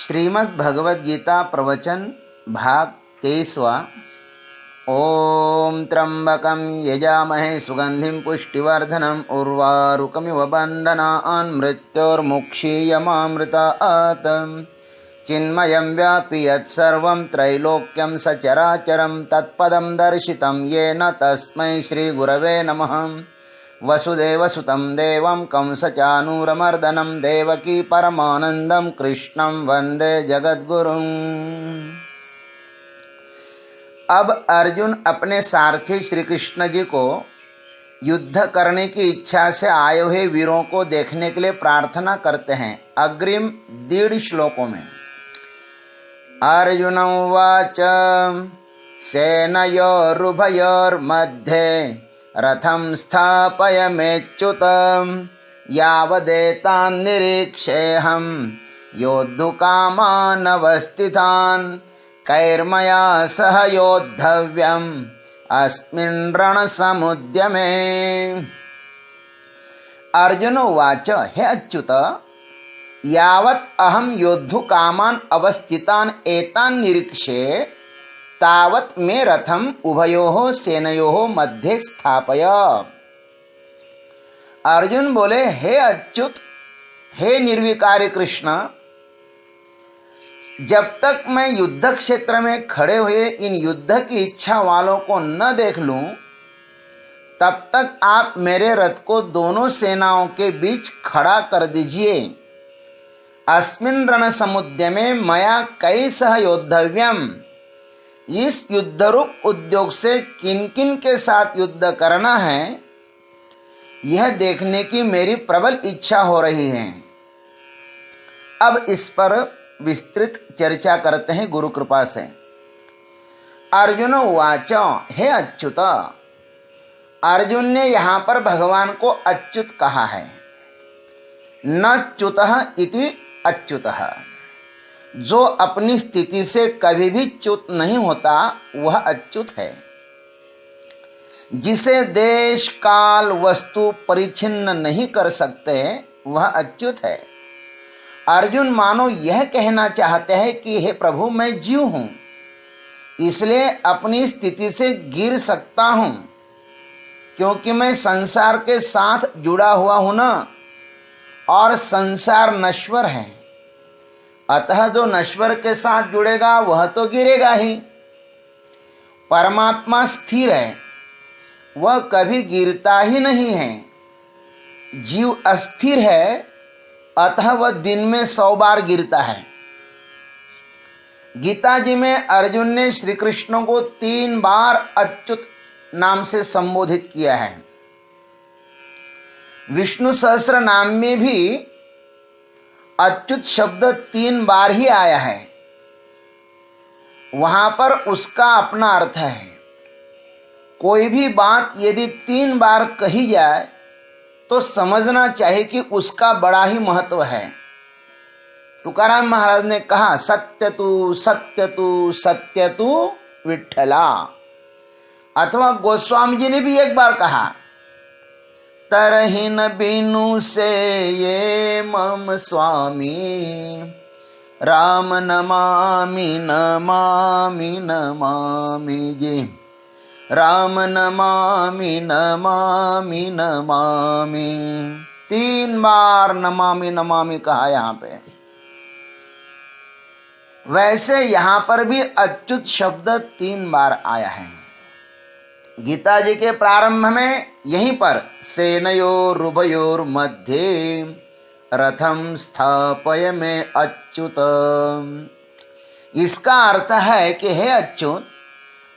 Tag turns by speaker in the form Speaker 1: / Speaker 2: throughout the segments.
Speaker 1: श्रीमद् भगवद गीता प्रवचन भाग 23वां। ओम त्र्यंबकं यजामहे सुगंधिं पुष्टिवर्धनम् उर्वारुकमिव बन्धनान् मृत्योर्मुक्षीयमामृतात्। चिन्मयं व्यापि यत्सर्वं त्रैलोक्यं सचराचरं तत्पदं दर्शितं येन तस्मै श्रीगुरवे नमः। वसुदेवसुतं देवं कंसचानूरमर्दनं देवकी परमानंदं कृष्णं वंदे जगद्गुरुं। अब अर्जुन अपने सारथी श्री कृष्ण जी को युद्ध करने की इच्छा से आए हुए वीरों को देखने के लिए प्रार्थना करते हैं। अग्रिम 1.5 श्लोकों में अर्जुन उवाच सेनयोरुभयोर्मध्ये रथं स्थापयमेच्युत यावदेतान् निरीक्षेऽहं योद्धुकामानवस्थितान् कैर्मया सह योद्धव्यम् अस्मिन् रणसमुद्यमे। अर्जुन उवाच हे अच्युत यावत् अहं योद्धुकामान् अवस्थितान् एतान् निरीक्षे तावत् मे रथम उभयोः सेनयोः मध्ये स्थापय। अर्जुन बोले हे अच्युत, हे निर्विकारी कृष्ण, जब तक मैं युद्ध क्षेत्र में खड़े हुए इन युद्ध की इच्छा वालों को न देख लूं तब तक आप मेरे रथ को दोनों सेनाओं के बीच खड़ा कर दीजिए। अस्मिन् रणसमुद्यमे मया कैसह योद्धव्यम्, इस युद्ध रूप उद्योग से किन किन के साथ युद्ध करना है यह देखने की मेरी प्रबल इच्छा हो रही है। अब इस पर विस्तृत चर्चा करते हैं गुरु कृपा से। अर्जुन उवाच हे अच्युत, अर्जुन ने यहाँ पर भगवान को अच्युत कहा है। न च्युतः इति अच्युतः, जो अपनी स्थिति से कभी भी च्युत नहीं होता वह अच्युत है। जिसे देश काल वस्तु परिच्छिन्न नहीं कर सकते वह अच्युत है। अर्जुन मानो यह कहना चाहते हैं कि हे प्रभु, मैं जीव हूं इसलिए अपनी स्थिति से गिर सकता हूं, क्योंकि मैं संसार के साथ जुड़ा हुआ हूं ना, और संसार नश्वर है। अतः जो नश्वर के साथ जुड़ेगा वह तो गिरेगा ही। परमात्मा स्थिर है, वह कभी गिरता ही नहीं है। जीव अस्थिर है, अतः वह दिन में 100 बार गिरता है। गीता जी में अर्जुन ने श्री कृष्ण को 3 बार अच्युत नाम से संबोधित किया है। विष्णु सहस्त्र नाम में भी अच्युत शब्द 3 बार ही आया है। वहां पर उसका अपना अर्थ है। कोई भी बात यदि 3 बार कही जाए तो समझना चाहिए कि उसका बड़ा ही महत्व है। तुकाराम महाराज ने कहा सत्य तू सत्य तू सत्य तू विठ्ठला। अथवा गोस्वामी जी ने भी एक बार कहा तरहीन बीनु से ये मम स्वामी राम नमामि नमामि नमामि जी, राम नमामि नमामि नमामि। 3 बार नमामि नमामि कहा यहाँ पे। वैसे यहाँ पर भी अच्युत शब्द 3 बार आया है। गीता जी के प्रारंभ में यहीं पर सेनयोरुभयोर मध्ये रथम स्थापय में अच्युत, इसका अर्थ है कि हे अच्युत,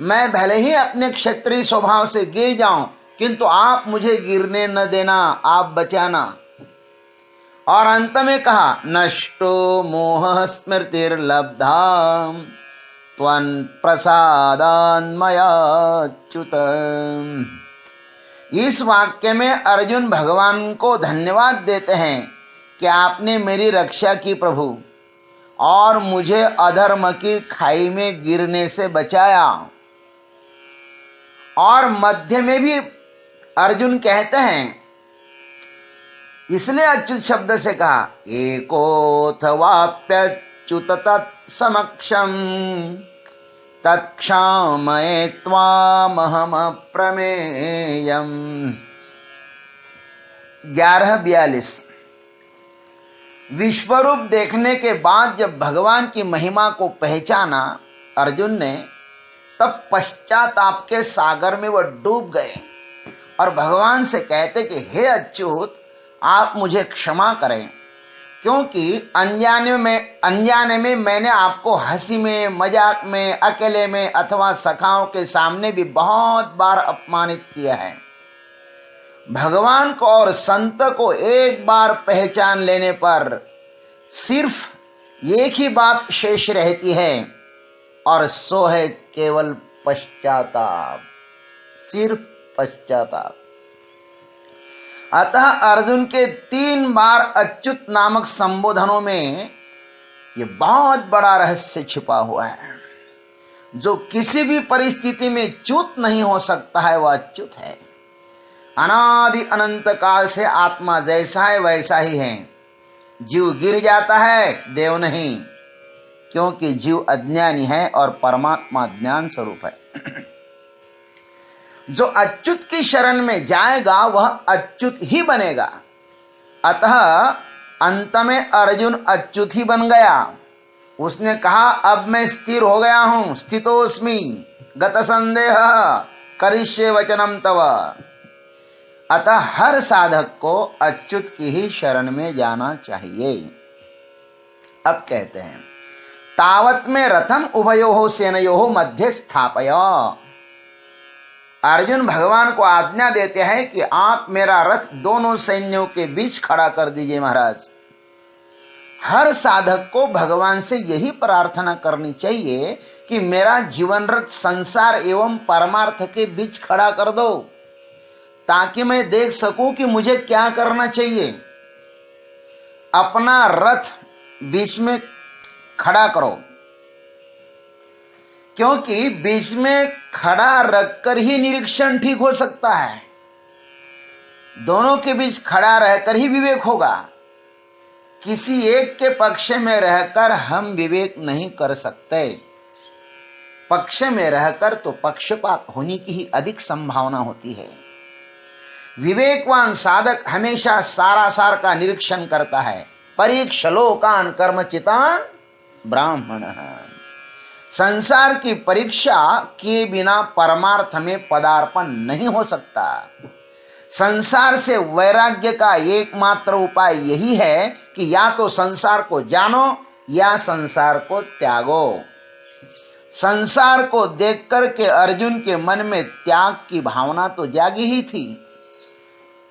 Speaker 1: मैं भले ही अपने क्षत्रिय स्वभाव से गिर जाऊं किंतु आप मुझे गिरने न देना, आप बचाना। और अंत में कहा नष्टो मोह स्मृतिर्लब्धा त्वन् प्रसादान्मयाच्युत। इस वाक्य में अर्जुन भगवान को धन्यवाद देते हैं कि आपने मेरी रक्षा की प्रभु, और मुझे अधर्म की खाई में गिरने से बचाया। और मध्य में भी अर्जुन कहते हैं, इसलिए अच्युत शब्द से कहा एकोऽथ वाप्य अच्युत तत्समक्षम तत्क्षामये त्वामहम प्रमेयम। 11:42। विश्वरूप देखने के बाद जब भगवान की महिमा को पहचाना अर्जुन ने, तब पश्चाताप के सागर में वह डूब गए और भगवान से कहते कि हे अच्युत, आप मुझे क्षमा करें, क्योंकि अनजाने में मैंने आपको हंसी में, मजाक में, अकेले में अथवा सखाओं के सामने भी बहुत बार अपमानित किया है। भगवान को और संत को एक बार पहचान लेने पर सिर्फ एक ही बात शेष रहती है, और सो है केवल पश्चाताप, सिर्फ पश्चाताप। अतः अर्जुन के 3 बार अच्युत नामक संबोधनों में यह बहुत बड़ा रहस्य छिपा हुआ है। जो किसी भी परिस्थिति में च्युत नहीं हो सकता है वह अच्युत है। अनादि अनंत काल से आत्मा जैसा है वैसा ही है। जीव गिर जाता है, देव नहीं, क्योंकि जीव अज्ञानी है और परमात्मा ज्ञान स्वरूप है। जो अच्युत की शरण में जाएगा वह अच्युत ही बनेगा। अतः अंत में अर्जुन अच्युत ही बन गया। उसने कहा, अब मैं स्थिर हो गया हूं, स्थितोस्मि गत संदेह करिष्ये वचनम तव। अतः हर साधक को अच्युत की ही शरण में जाना चाहिए। अब कहते हैं, तावत में रथम उभयोः सेनयोः मध्ये स्थापय। अर्जुन भगवान को आज्ञा देते हैं कि आप मेरा रथ दोनों सैन्यों के बीच खड़ा कर दीजिए। महाराज, हर साधक को भगवान से यही प्रार्थना करनी चाहिए कि मेरा जीवन रथ संसार एवं परमार्थ के बीच खड़ा कर दो, ताकि मैं देख सकूं कि मुझे क्या करना चाहिए। अपना रथ बीच में खड़ा करो, क्योंकि बीच में खड़ा रखकर ही निरीक्षण ठीक हो सकता है। दोनों के बीच खड़ा रहकर ही विवेक होगा। किसी एक के पक्ष में रहकर हम विवेक नहीं कर सकते। पक्ष में रहकर तो पक्षपात होने की ही अधिक संभावना होती है। विवेकवान साधक हमेशा सारासार का निरीक्षण करता है। परीक्ष लोकान कर्मचितान ब्राह्मण। संसार की परीक्षा किए बिना परमार्थ में पदार्पण नहीं हो सकता। संसार से वैराग्य का एकमात्र उपाय यही है कि या तो संसार को जानो या संसार को त्यागो। संसार को देख कर के अर्जुन के मन में त्याग की भावना तो जागी ही थी।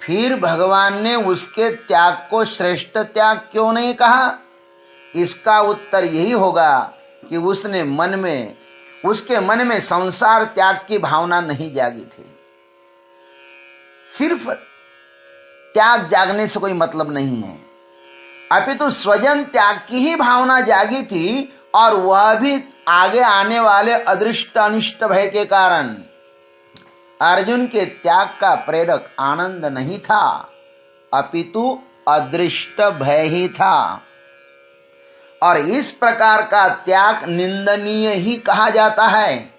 Speaker 1: फिर भगवान ने उसके त्याग को श्रेष्ठ त्याग क्यों नहीं कहा? इसका उत्तर यही होगा कि उसके मन में संसार त्याग की भावना नहीं जागी थी। सिर्फ त्याग जागने से कोई मतलब नहीं है, अपितु स्वजन त्याग की ही भावना जागी थी, और वह भी आगे आने वाले अदृष्ट अनिष्ट भय के कारण। अर्जुन के त्याग का प्रेरक आनंद नहीं था, अपितु अदृष्ट भय ही था। और इस प्रकार का त्याग निंदनीय ही कहा जाता है।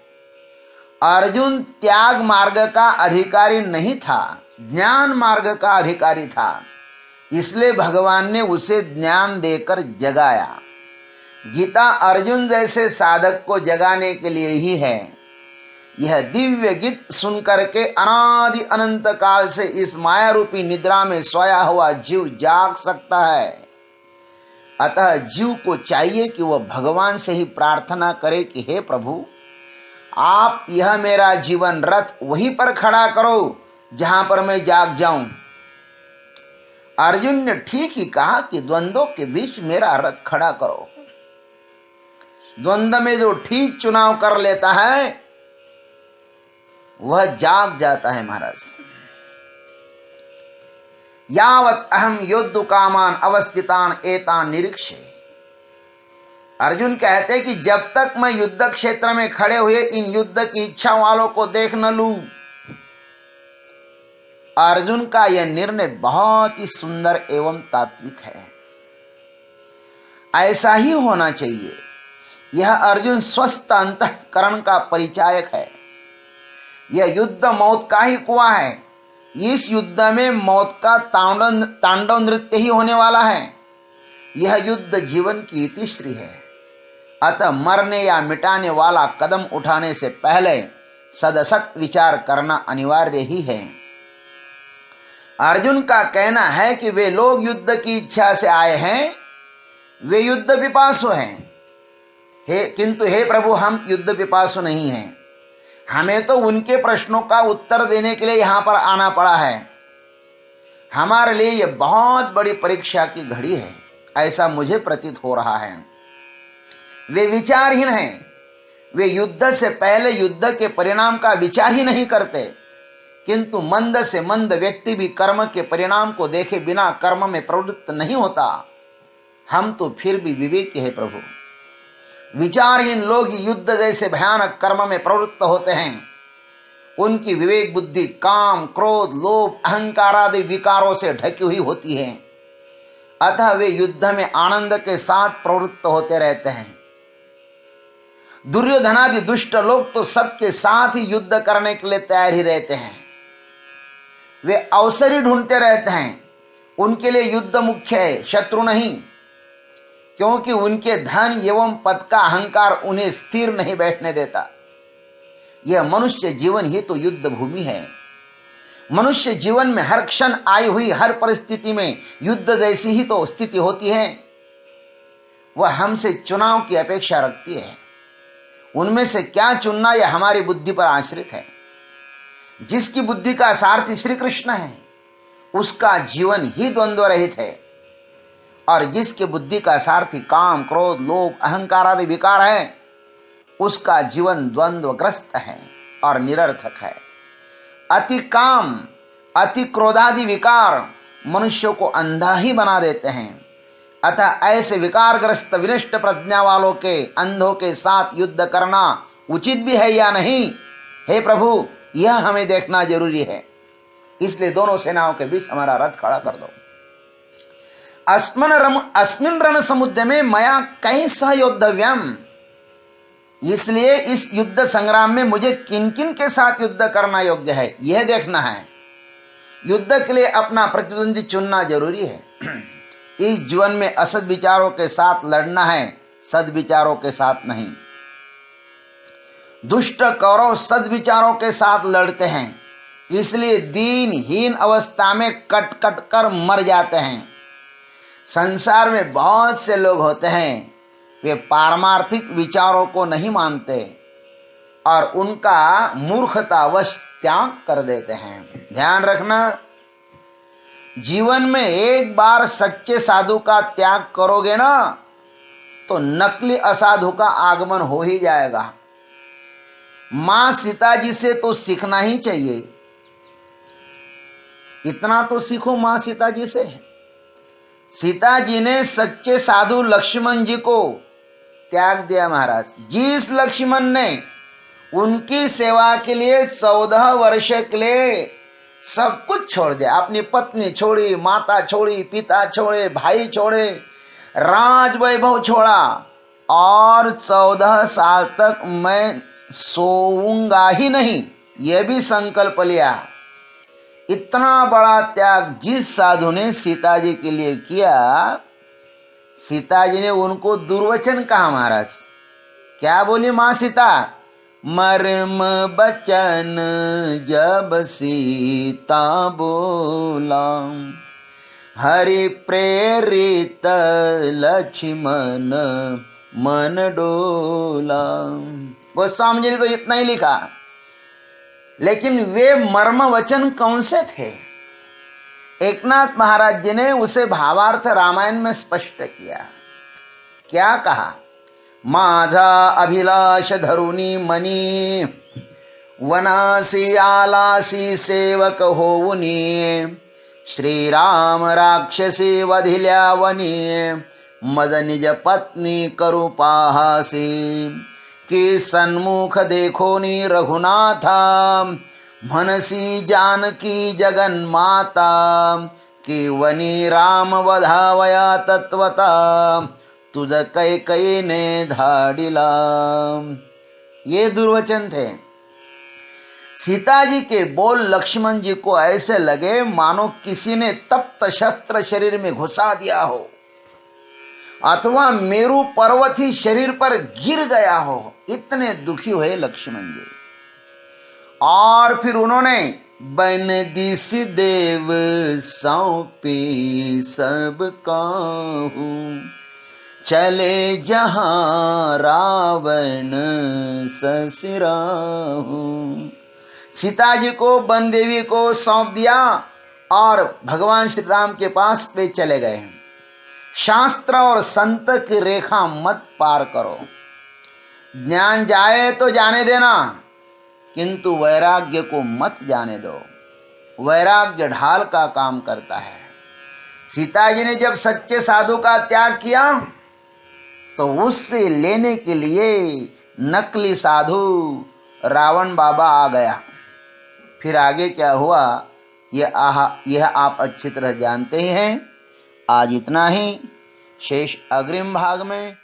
Speaker 1: अर्जुन त्याग मार्ग का अधिकारी नहीं था, ज्ञान मार्ग का अधिकारी था। इसलिए भगवान ने उसे ज्ञान देकर जगाया। गीता अर्जुन जैसे साधक को जगाने के लिए ही है। यह दिव्य गीत सुनकर के अनादि अनंत काल से इस माया रूपी निद्रा में सोया हुआ जीव जाग सकता है। अतः जीव को चाहिए कि वह भगवान से ही प्रार्थना करे कि हे प्रभु, आप यह मेरा जीवन रथ वहीं पर खड़ा करो जहां पर मैं जाग जाऊं। अर्जुन ने ठीक ही कहा कि द्वंद्वों के बीच मेरा रथ खड़ा करो। द्वंद्व में जो ठीक चुनाव कर लेता है वह जाग जाता है। महाराज, यावत अहम योद्धु कामान अवस्थितान एतान निरीक्षे। अर्जुन कहते कि जब तक मैं युद्ध क्षेत्र में खड़े हुए इन युद्ध की इच्छा वालों को देख न लूं। अर्जुन का यह निर्णय बहुत ही सुंदर एवं तात्विक है। ऐसा ही होना चाहिए। यह अर्जुन स्वस्थ अंतःकरण का परिचायक है। यह युद्ध मौत का ही कुआं है। इस युद्ध में मौत का तांडव नृत्य ही होने वाला है। यह युद्ध जीवन की इतिश्री है। अतः मरने या मिटाने वाला कदम उठाने से पहले सदसत विचार करना अनिवार्य ही है। अर्जुन का कहना है कि वे लोग युद्ध की इच्छा से आए हैं, वे युद्ध पिपासु हैं। किंतु हे प्रभु, हम युद्ध पिपासु नहीं हैं। हमें तो उनके प्रश्नों का उत्तर देने के लिए यहां पर आना पड़ा है। हमारे लिए यह बहुत बड़ी परीक्षा की घड़ी है, ऐसा मुझे प्रतीत हो रहा है। वे विचारहीन हैं। वे युद्ध से पहले युद्ध के परिणाम का विचार ही नहीं करते। किंतु मंद से मंद व्यक्ति भी कर्म के परिणाम को देखे बिना कर्म में प्रवृत्त नहीं होता। हम तो फिर भी विवेकी है प्रभु। विचारहीन लोग ही युद्ध जैसे भयानक कर्म में प्रवृत्त होते हैं। उनकी विवेक बुद्धि काम, क्रोध, लोभ, अहंकार आदि विकारों से ढकी हुई होती है। अतः वे युद्ध में आनंद के साथ प्रवृत्त होते रहते हैं। दुर्योधनादि दुष्ट लोग तो सबके साथ ही युद्ध करने के लिए तैयार ही रहते हैं। वे अवसर ही ढूंढते रहते हैं। उनके लिए युद्ध मुख्य है, शत्रु नहीं। क्योंकि उनके धन एवं पद का अहंकार उन्हें स्थिर नहीं बैठने देता। यह मनुष्य जीवन ही तो युद्ध भूमि है। मनुष्य जीवन में हर क्षण आई हुई हर परिस्थिति में युद्ध जैसी ही तो स्थिति होती है। वह हमसे चुनाव की अपेक्षा रखती है। उनमें से क्या चुनना यह हमारी बुद्धि पर आश्रित है। जिसकी बुद्धि का सारथी श्री कृष्ण है, उसका जीवन ही द्वंद्व रहित है। और जिसके बुद्धि का सारथी काम, क्रोध, लोभ, अहंकार आदि विकार है, उसका जीवन द्वंद्वग्रस्त है और निरर्थक है। अति काम, अति क्रोधादि विकार मनुष्यों को अंधा ही बना देते हैं। अतः ऐसे विकारग्रस्त विनष्ट प्रज्ञा वालों के अंधों के साथ युद्ध करना उचित भी है या नहीं, हे प्रभु, यह हमें देखना जरूरी है। इसलिए दोनों सेनाओं के बीच हमारा रथ खड़ा कर दो। अस्मिन् रण समुद्र में मया कैसा योद्धव्यम। इसलिए इस युद्ध संग्राम में मुझे किन किन के साथ युद्ध करना योग्य है, यह देखना है। युद्ध के लिए अपना प्रतिद्वंदी चुनना जरूरी है। इस जीवन में असद विचारों के साथ लड़ना है, सद विचारों के साथ नहीं। दुष्ट कौरव सद विचारों के साथ लड़ते हैं, इसलिए दीनहीन अवस्था में कट कट कर मर जाते हैं। संसार में बहुत से लोग होते हैं, वे पारमार्थिक विचारों को नहीं मानते और उनका मूर्खतावश त्याग कर देते हैं। ध्यान रखना, जीवन में एक बार सच्चे साधु का त्याग करोगे ना, तो नकली असाधु का आगमन हो ही जाएगा। मां सीता जी से तो सीखना ही चाहिए। इतना तो सीखो मां सीता जी से। सीता जी ने सच्चे साधु लक्ष्मण जी को त्याग दिया महाराज। जिस लक्ष्मण ने उनकी सेवा के लिए 14 वर्ष के लिए सब कुछ छोड़ दिया, अपनी पत्नी छोड़ी, माता छोड़ी, पिता छोड़े, भाई छोड़े, राज वैभव छोड़ा और 14 साल तक मैं सोऊंगा ही नहीं, यह भी संकल्प लिया। इतना बड़ा त्याग जिस साधु ने सीता जी के लिए किया, सीता जी ने उनको दुर्वचन कहा महाराज। क्या बोली मां सीता? मर्म बचन जब सीता बोला, हरि प्रेरित लक्ष्मण मन डोला। गोस्वामी जी ने तो इतना ही लिखा, लेकिन वे मर्म वचन कौन से थे? एकनाथ महाराज जी ने उसे भावार्थ रामायण में स्पष्ट किया। क्या कहा? माझा अभिलाष धरुनी मनी, वनासी आलासी सेवक होऊनी, श्री राम राक्षसी वधिल्या वनी, मद निज पत्नी करू पाहासी, कि सन्मुख देखोनी रघुनाथा, मनसी जानकी जगन माता, कि वनी राम वधावया तत्वता, तुझ कैकई ने धाडिला। ये दुर्वचन थे। सीता जी के बोल लक्ष्मण जी को ऐसे लगे मानो किसी ने तप्त शस्त्र शरीर में घुसा दिया हो, अथवा मेरू पर्वत ही शरीर पर गिर गया हो। इतने दुखी हुए लक्ष्मण जी। और फिर उन्होंने बन दिस देव सौंपी सब काहू, चले जहां रावण ससुराहू। सीता जी को वन देवी को सौंप दिया और भगवान श्री राम के पास वे चले गए। शास्त्र और संत की रेखा मत पार करो। ज्ञान जाए तो जाने देना, किंतु वैराग्य को मत जाने दो। वैराग्य ढाल का काम करता है। सीता जी ने जब सच्चे साधु का त्याग किया तो उससे लेने के लिए नकली साधु रावण बाबा आ गया। फिर आगे क्या हुआ यह आप अच्छी तरह जानते ही हैं। आज इतना ही, शेष अग्रिम भाग में